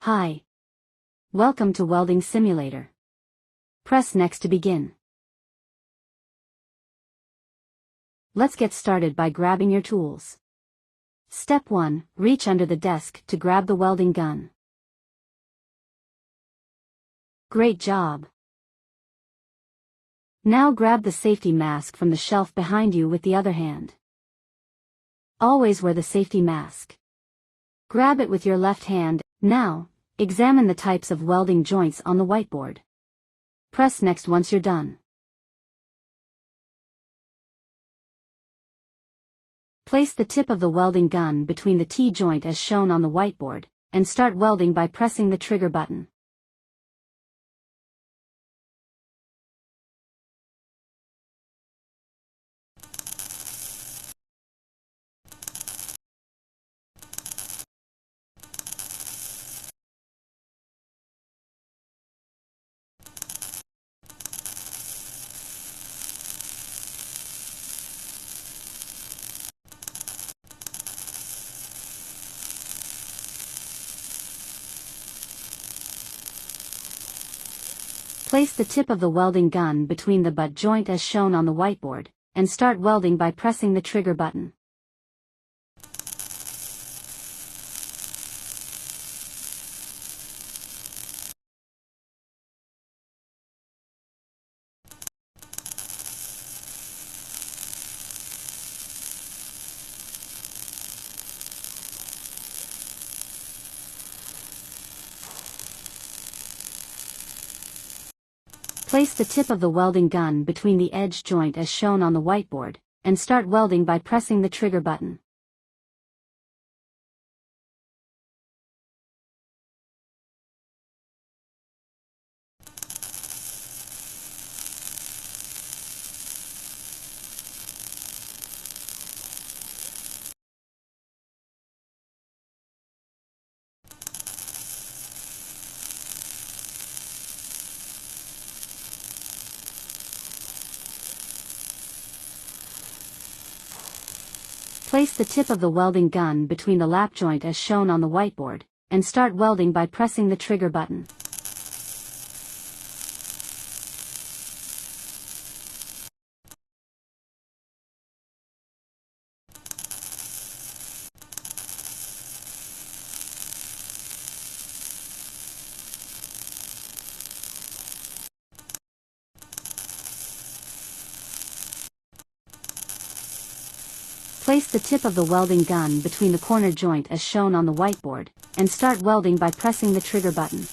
Hi. Welcome to Welding Simulator. Press Next to begin. Let's get started by grabbing your tools. Step 1. Reach under the desk to grab the welding gun. Great job! Now grab the safety mask from the shelf behind you with the other hand. Always wear the safety mask. Grab it with your left hand. Now, examine the types of welding joints on the whiteboard. Press Next once you're done. Place the tip of the welding gun between the T-joint as shown on the whiteboard, and start welding by pressing the trigger button. Place the tip of the welding gun between the butt joint as shown on the whiteboard, and start welding by pressing the trigger button. Place the tip of the welding gun between the edge joint as shown on the whiteboard, and start welding by pressing the trigger button. Place the tip of the welding gun between the lap joint as shown on the whiteboard, and start welding by pressing the trigger button. Place the tip of the welding gun between the corner joint as shown on the whiteboard, and start welding by pressing the trigger button.